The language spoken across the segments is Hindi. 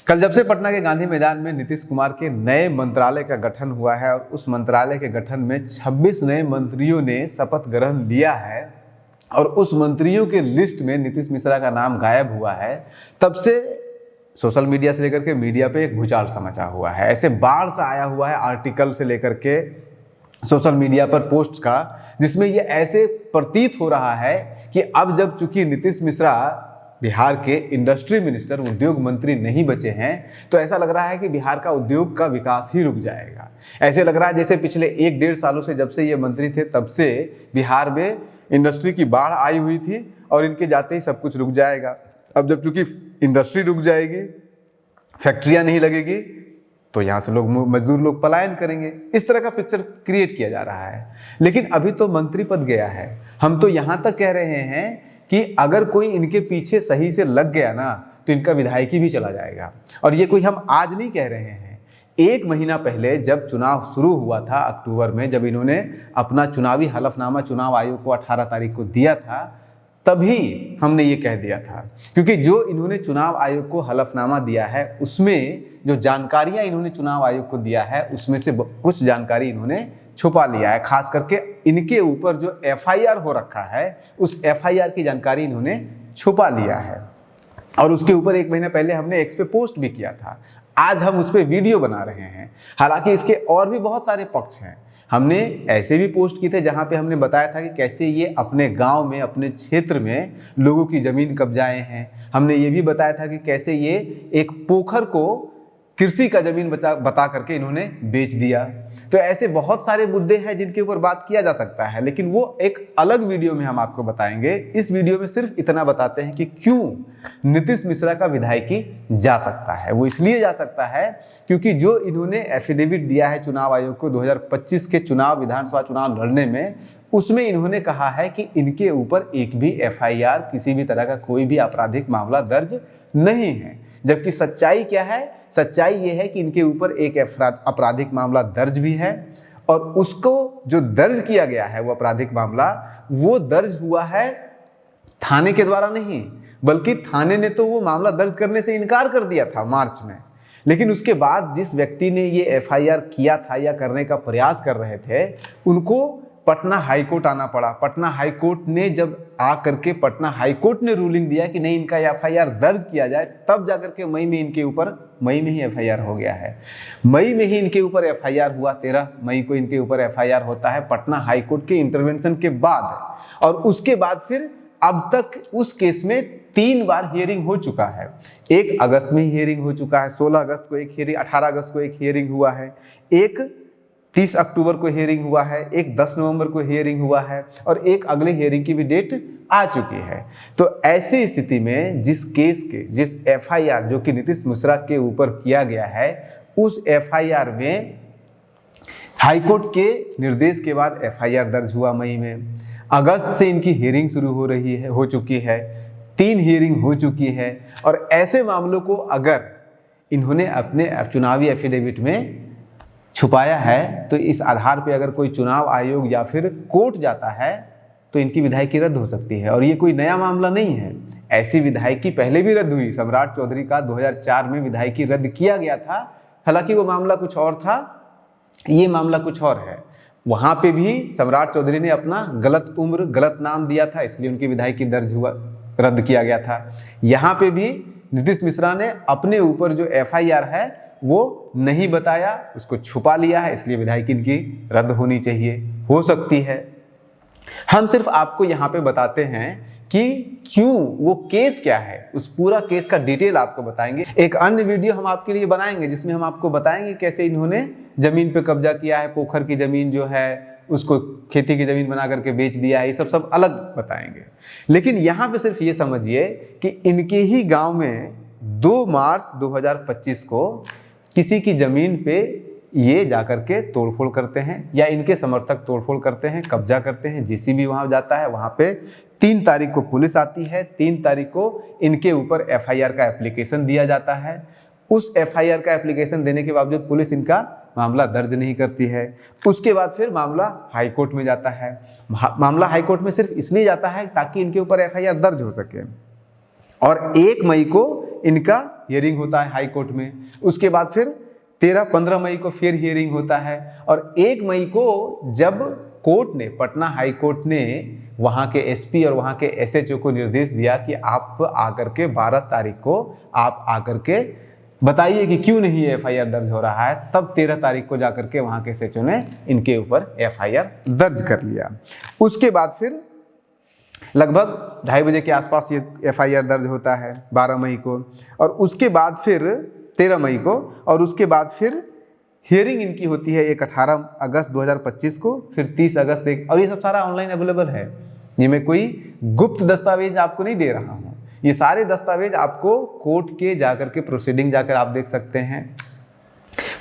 कल जब से पटना के गांधी मैदान में नीतीश कुमार के नए मंत्रालय का गठन हुआ है और उस मंत्रालय के गठन में 26 नए मंत्रियों ने शपथ ग्रहण लिया है और उस मंत्रियों के लिस्ट में नीतीश मिश्रा का नाम गायब हुआ है, तब से सोशल मीडिया से लेकर के मीडिया पे एक भूचाल सा मचा हुआ है। ऐसे बाढ़ सा आया हुआ है आर्टिकल से लेकर के सोशल मीडिया पर पोस्ट का, जिसमें ये ऐसे प्रतीत हो रहा है कि अब जब चूंकि नीतीश मिश्रा बिहार के इंडस्ट्री मिनिस्टर, उद्योग मंत्री नहीं बचे हैं, तो ऐसा लग रहा है कि बिहार का उद्योग का विकास ही रुक जाएगा। ऐसे लग रहा है जैसे पिछले 1-1.5 सालों से जब से ये मंत्री थे तब से बिहार में इंडस्ट्री की बाढ़ आई हुई थी और इनके जाते ही सब कुछ रुक जाएगा। अब जब चूंकि इंडस्ट्री रुक जाएगी, फैक्ट्रियां नहीं लगेगी, तो यहाँ से मजदूर लोग पलायन करेंगे। इस तरह का पिक्चर क्रिएट किया जा रहा है। लेकिन अभी तो मंत्री पद गया है। हम तो यहाँ तक कह रहे हैं कि अगर कोई इनके पीछे सही से लग गया ना तो इनका विधायकी भी चला जाएगा। और ये कोई हम आज नहीं कह रहे हैं। 1 महीना पहले जब चुनाव शुरू हुआ था अक्टूबर में, जब इन्होंने अपना चुनावी हलफनामा चुनाव आयोग को 18 तारीख को दिया था, तभी हमने ये कह दिया था। क्योंकि जो इन्होंने चुनाव आयोग को हलफनामा दिया है उसमें जो जानकारियां इन्होंने चुनाव आयोग को दिया है उसमें से कुछ जानकारी इन्होंने छुपा लिया है। खास करके इनके ऊपर जो FIR हो रखा है उस FIR की जानकारी इन्होंने छुपा लिया है और उसके ऊपर 1 महीना पहले हमने X पे पोस्ट भी किया था। आज हम उस पर वीडियो बना रहे हैं। हालांकि इसके और भी बहुत सारे पक्ष हैं। हमने ऐसे भी पोस्ट किए थे जहां पे हमने बताया था कि कैसे ये अपने गांव में, अपने क्षेत्र में लोगों की जमीन कब्जाए हैं। हमने ये भी बताया था कि कैसे ये एक पोखर को कृषि का जमीन बता करके इन्होंने बेच दिया। तो ऐसे बहुत सारे मुद्दे हैं जिनके ऊपर बात किया जा सकता है, लेकिन वो एक अलग वीडियो में हम आपको बताएंगे। इस वीडियो में सिर्फ इतना बताते हैं कि क्यों नीतीश मिश्रा का विधायकी जा सकता है। वो इसलिए जा सकता है क्योंकि जो इन्होंने एफिडेविट दिया है चुनाव आयोग को 2025 के चुनाव, विधानसभा चुनाव लड़ने में, उसमें इन्होंने कहा है कि इनके ऊपर एक भी FIR, किसी भी तरह का कोई भी आपराधिक मामला दर्ज नहीं है। जबकि सच्चाई क्या है? सच्चाई ये है कि इनके ऊपर एक आपराधिक मामला दर्ज भी है और उसको जो दर्ज किया गया है वो आपराधिक मामला, वो दर्ज हुआ है थाने के द्वारा नहीं, बल्कि थाने ने तो वो मामला दर्ज करने से इनकार कर दिया था मार्च में। लेकिन उसके बाद जिस व्यक्ति ने ये FIR किया था या करने का प्रयास कर रहे थे, उनको पटना हाईकोर्ट आना पड़ा। पटना हाईकोर्ट ने जब आ करके पटना हाईकोर्ट ने रूलिंग दिया कि नहीं, इनका FIR दर्ज किया जाए, तब जाकर के मई में ही FIR हो गया है। मई में ही इनके ऊपर FIR हुआ। 13 मई को इनके ऊपर FIR होता है पटना हाईकोर्ट के इंटरवेंशन के बाद। और उसके बाद फिर अब तक उस केस में 3 बार हियरिंग हो चुका है। 1 अगस्त में हियरिंग हो चुका है, 16 अगस्त को एक हियरिंग, 18 अगस्त को एक हियरिंग हुआ है, एक 30 अक्टूबर को हियरिंग हुआ है, एक 10 नवंबर को हियरिंग हुआ है और एक अगले हियरिंग की भी डेट आ चुकी है। तो ऐसी स्थिति में जिस FIR जो कि नीतीश मिश्रा के ऊपर किया गया है, उस FIR में हाईकोर्ट के निर्देश के बाद FIR दर्ज हुआ मई में। अगस्त से इनकी हियरिंग शुरू हो चुकी है, 3 हियरिंग हो चुकी है। और ऐसे मामलों को अगर इन्होंने अपने चुनावी एफिडेविट में छुपाया है, तो इस आधार पे अगर कोई चुनाव आयोग या फिर कोर्ट जाता है तो इनकी विधायकी रद्द हो सकती है। और ये कोई नया मामला नहीं है। ऐसी विधायकी पहले भी रद्द हुई। सम्राट चौधरी का 2004 में विधायकी रद्द किया गया था। हालांकि वो मामला कुछ और था, ये मामला कुछ और है। वहां पे भी सम्राट चौधरी ने अपना गलत उम्र, गलत नाम दिया था, इसलिए उनकी विधायकी रद्द किया गया था। यहाँ पे भी नीतीश मिश्रा ने अपने ऊपर जो FIR है वो नहीं बताया, उसको छुपा लिया है, इसलिए विधायकी इनकी रद्द होनी चाहिए, हो सकती है। हम सिर्फ आपको यहाँ पे बताते हैं कि क्यों, वो केस क्या है, उस पूरा केस का डिटेल आपको बताएंगे। एक अन्य वीडियो हम आपके लिए बनाएंगे जिसमें हम आपको बताएंगे कैसे इन्होंने जमीन पे कब्जा किया है, पोखर की जमीन जो है उसको खेती की जमीन बना करके बेच दिया है, ये सब अलग बताएंगे। लेकिन यहाँ पे सिर्फ ये समझिए कि इनके ही गाँव में 2 मार्च 2025 को किसी की जमीन पे ये जाकर के तोड़फोड़ करते हैं या इनके समर्थक तोड़फोड़ करते हैं, कब्जा करते हैं। JCB वहां जाता है, वहां पे 3 तारीख को पुलिस आती है, 3 तारीख को इनके ऊपर FIR का एप्लीकेशन दिया जाता है। उस FIR का एप्लीकेशन देने के बावजूद पुलिस इनका मामला दर्ज नहीं करती है। उसके बाद फिर मामला हाईकोर्ट में जाता है। मामला हाईकोर्ट में सिर्फ इसलिए जाता है ताकि इनके ऊपर FIR दर्ज हो सके। और 1 मई को इनका हियरिंग होता है हाई कोर्ट में। उसके बाद फिर 13-15 मई को फिर हियरिंग होता है, और 1 मई को जब कोर्ट ने, पटना हाई कोर्ट ने वहाँ के एसपी और वहाँ के एसएचओ को निर्देश दिया कि आप आकर के 12 तारीख को आप आकर के बताइए कि क्यों नहीं एफआईआर दर्ज हो रहा है, तब 13 तारीख को जाकर के वहाँ के एसएचओ ने इनके ऊपर एफआईआर दर्ज कर लिया। उसके बाद फिर लगभग 2:30 बजे के आसपास ये एफआईआर दर्ज होता है 12 मई को, और उसके बाद फिर 13 मई को, और उसके बाद फिर हियरिंग इनकी होती है एक 18 अगस्त 2025 को, फिर 30 अगस्त और ये सब सारा ऑनलाइन अवेलेबल है। ये मैं कोई गुप्त दस्तावेज आपको नहीं दे रहा हूँ, ये सारे दस्तावेज आपको कोर्ट के जाकर के प्रोसीडिंग जाकर आप देख सकते हैं।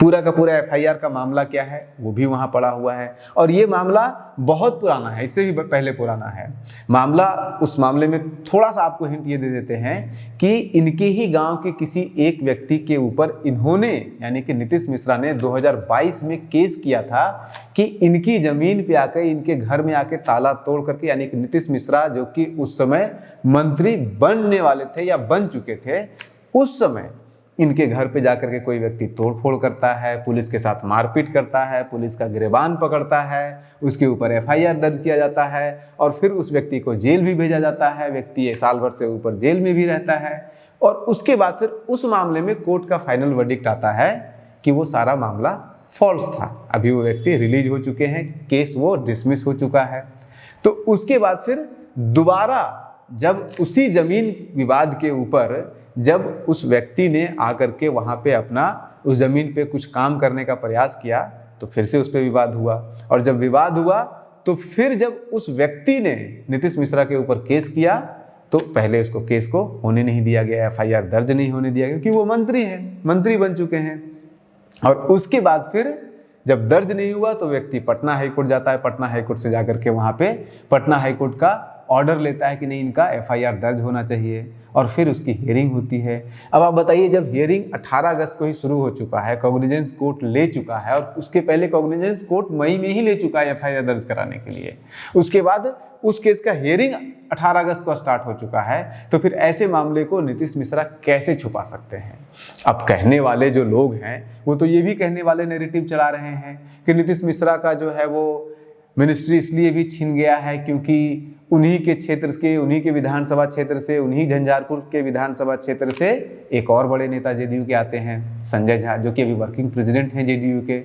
पूरा का पूरा एफआईआर का मामला क्या है वो भी वहाँ पड़ा हुआ है, और ये मामला बहुत पुराना है, इससे भी पहले पुराना है मामला। उस मामले में थोड़ा सा आपको हिंट ये दे देते हैं कि इनके ही गांव के किसी एक व्यक्ति के ऊपर इन्होंने, यानी कि नीतीश मिश्रा ने 2022 में केस किया था कि इनकी जमीन पे आकर, इनके घर में आके ताला तोड़ करके, यानी कि नीतीश मिश्रा जो कि उस समय मंत्री बनने वाले थे या बन चुके थे, उस समय इनके घर पे जाकर के कोई व्यक्ति तोड़फोड़ करता है, पुलिस के साथ मारपीट करता है, पुलिस का गिरबान पकड़ता है, उसके ऊपर एफआईआर दर्ज किया जाता है, और फिर उस व्यक्ति को जेल भी भेजा जाता है। व्यक्ति 1 साल भर से ऊपर जेल में भी रहता है, और उसके बाद फिर उस मामले में कोर्ट का फाइनल वर्डिक्ट आता है कि वो सारा मामला फॉल्स था। अभी वो व्यक्ति रिलीज हो चुके हैं, केस वो डिसमिस हो चुका है। तो उसके बाद फिर दोबारा जब उसी जमीन विवाद के ऊपर जब उस व्यक्ति ने आकर के वहाँ पे अपना उस ज़मीन पे कुछ काम करने का प्रयास किया, तो फिर से उस पर विवाद हुआ, और जब विवाद हुआ तो फिर जब उस व्यक्ति ने नीतीश मिश्रा के ऊपर केस किया, तो पहले उसको केस को होने नहीं दिया गया, एफआईआर दर्ज नहीं होने दिया गया, क्योंकि वो मंत्री हैं, मंत्री बन चुके हैं। और उसके बाद फिर जब दर्ज नहीं हुआ तो व्यक्ति पटना हाईकोर्ट जाता है, पटना हाईकोर्ट से जाकर के वहाँ पे पटना हाईकोर्ट का ऑर्डर लेता है कि नहीं, इनका एफआईआर दर्ज होना चाहिए, और फिर उसकी हियरिंग होती है। अब आप बताइए, जब हियरिंग 18 अगस्त को ही शुरू हो चुका है, कॉग्निजेंस कोर्ट ले चुका है, और उसके पहले कॉग्निजेंस कोर्ट मई में ही ले चुका है एफआईआर दर्ज कराने के लिए, उसके बाद उस केस का हियरिंग 18 अगस्त को स्टार्ट हो चुका है, तो फिर ऐसे मामले को नीतीश मिश्रा कैसे छुपा सकते हैं? अब कहने वाले जो लोग हैं वो तो ये भी कहने वाले नैरेटिव चला रहे हैं कि नीतीश मिश्रा का जो है वो मिनिस्ट्री इसलिए भी छीन गया है क्योंकि उन्हीं के क्षेत्र के, उन्हीं के विधानसभा क्षेत्र से, उन्हीं झंझारपुर के विधानसभा क्षेत्र से एक और बड़े नेता जेडीयू के आते हैं, संजय झा, जो कि अभी वर्किंग प्रेसिडेंट हैं जेडीयू के।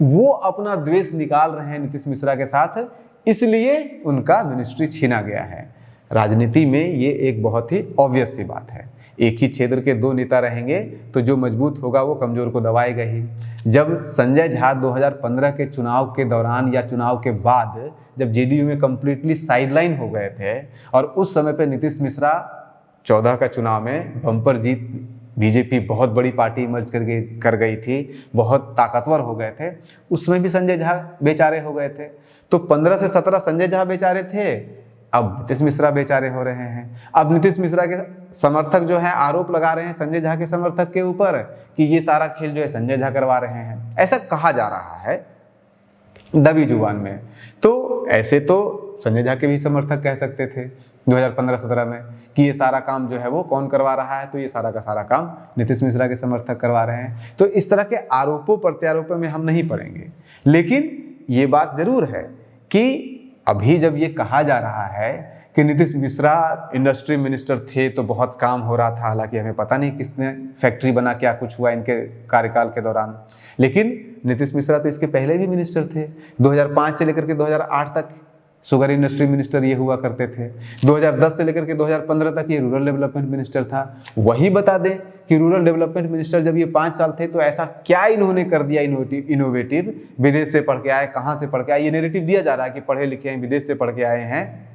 वो अपना द्वेष निकाल रहे हैं नीतीश मिश्रा के साथ, इसलिए उनका मिनिस्ट्री छीना गया है। राजनीति में ये एक बहुत ही ऑब्वियस सी बात है, एक ही क्षेत्र के 2 नेता रहेंगे तो जो मजबूत होगा वो कमजोर को दबाएगा ही। जब संजय झा 2015 के चुनाव के दौरान या चुनाव के बाद जब जेडीयू में कंप्लीटली साइडलाइन हो गए थे, और उस समय पे नीतीश मिश्रा 14 का चुनाव में बम्पर जीत, बीजेपी बहुत बड़ी पार्टी इमर्ज कर गई थी, बहुत ताकतवर हो गए थे, उसमें भी संजय झा बेचारे हो गए थे। तो 15 से 17 संजय झा बेचारे थे, अब नीतीश मिश्रा बेचारे हो रहे हैं। अब नीतीश मिश्रा के समर्थक जो है आरोप लगा रहे हैं संजय झा के समर्थक के ऊपर कि ये सारा खेल जो है संजय झा करवा रहे हैं, ऐसा कहा जा रहा है दबी जुबान में। तो ऐसे तो संजय झा के भी समर्थक कह सकते थे 2015-17 में कि ये सारा काम जो है वो कौन करवा रहा है, तो ये सारा का सारा काम नीतीश मिश्रा के समर्थक करवा रहे हैं। तो इस तरह के आरोपों प्रत्यारोपों में हम नहीं पड़ेंगे, लेकिन ये बात जरूर है कि अभी जब ये कहा जा रहा है कि नीतीश मिश्रा इंडस्ट्री मिनिस्टर थे तो बहुत काम हो रहा था, हालांकि हमें पता नहीं किसने फैक्ट्री बना, क्या कुछ हुआ इनके कार्यकाल के दौरान, लेकिन नीतीश मिश्रा तो इसके पहले भी मिनिस्टर थे। 2005 से लेकर के 2008 तक शुगर इंडस्ट्री मिनिस्टर ये हुआ करते थे। 2010 से लेकर के 2015 तक ये रूरल डेवलपमेंट मिनिस्टर था। वही बता दें कि रूरल डेवलपमेंट मिनिस्टर जब ये 5 साल थे तो ऐसा क्या इन्होंने कर दिया इनोवेटिव, विदेश से पढ़ के आए, कहाँ से पढ़ के आए, ये नैरेटिव दिया जा रहा है कि पढ़े लिखे हैं, विदेश से पढ़ के आए हैं,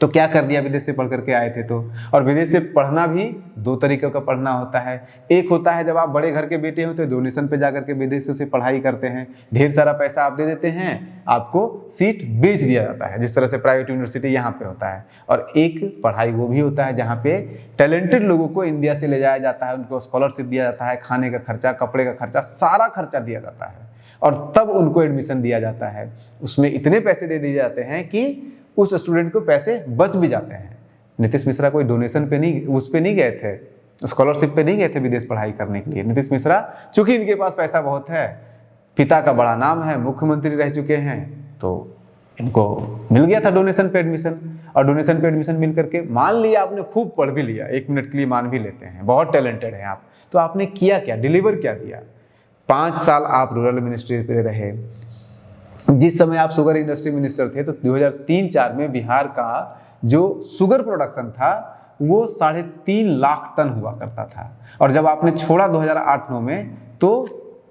तो क्या कर दिया विदेश से पढ़ करके आए थे तो। और विदेश से पढ़ना भी 2 तरीके का पढ़ना होता है। एक होता है जब आप बड़े घर के बेटे हो तो डोनेशन पे जाकर के विदेश से पढ़ाई करते हैं, ढेर सारा पैसा आप दे देते हैं, आपको सीट बेच दिया जाता है, जिस तरह से प्राइवेट यूनिवर्सिटी यहाँ पे होता है। और एक पढ़ाई वो भी होता है जहाँ पे टैलेंटेड लोगों को इंडिया से ले जाया जाता है, उनको स्कॉलरशिप दिया जाता है, खाने का खर्चा, कपड़े का खर्चा, सारा खर्चा दिया जाता है, और तब उनको एडमिशन दिया जाता है। उसमें इतने पैसे दे दिए जाते हैं कि उस स्टूडेंट को पैसे बच भी जाते हैं। नीतीश मिश्रा कोई डोनेशन पे नहीं, उस पे नहीं गए थे, स्कॉलरशिप पे नहीं गए थे विदेश पढ़ाई करने के लिए नीतीश मिश्रा, चूंकि इनके पास पैसा बहुत है, पिता का बड़ा नाम है, मुख्यमंत्री रह चुके हैं, तो इनको मिल गया था डोनेशन पे एडमिशन। और डोनेशन पे एडमिशन मिल करके मान लिया आपने खूब पढ़ भी लिया, 1 मिनट के लिए मान भी लेते हैं, बहुत टैलेंटेड हैं आप, तो आपने किया क्या, डिलीवर क्या दिया? 5 साल आप रूरल मिनिस्ट्री पे रहे। जिस समय आप शुगर इंडस्ट्री मिनिस्टर थे तो 2003-04 में बिहार का जो शुगर प्रोडक्शन था वो 3.5 लाख टन हुआ करता था, और जब आपने छोड़ा 2008-09 में तो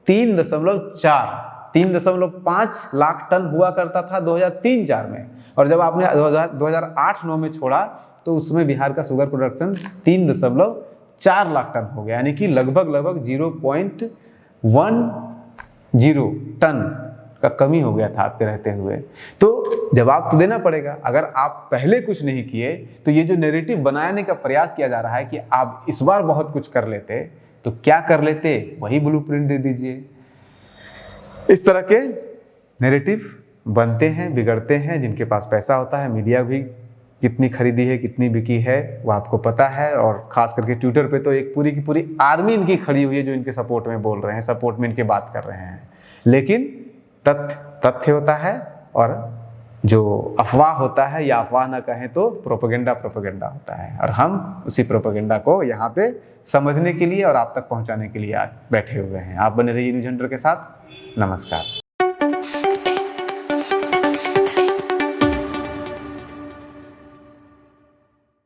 3.5 लाख टन हुआ करता था 2003-04 में, और जब आपने 2008-09 में छोड़ा तो उसमें बिहार का शुगर प्रोडक्शन 3.4 लाख टन हो गया, यानी कि लगभग 0.10 टन का कमी हो गया था आपके रहते हुए। तो जवाब तो देना पड़ेगा। अगर आप पहले कुछ नहीं किए तो ये जो नैरेटिव बनाने का प्रयास किया जा रहा है कि आप इस बार बहुत कुछ कर लेते, तो क्या कर लेते, वही ब्लूप्रिंट दे दीजिए। इस तरह के नैरेटिव बनते हैं, बिगड़ते हैं जिनके पास पैसा होता है। मीडिया भी कितनी खरीदी है, कितनी बिकी है, वो आपको पता है, और खास करके ट्विटर पे तो एक पूरी की पूरी आर्मी इनकी खड़ी हुई है जो इनके सपोर्ट में बोल रहे हैं, सपोर्ट में इनके बात कर रहे हैं। लेकिन तथ्य होता है, और जो अफवाह होता है, या अफवाह ना कहें तो प्रोपेगेंडा होता है, और हम उसी प्रोपेगेंडा को यहाँ पे समझने के लिए और आप तक पहुँचाने के लिए आज बैठे हुए हैं। आप बने रहिए न्यूज़ हंटर के साथ। नमस्कार।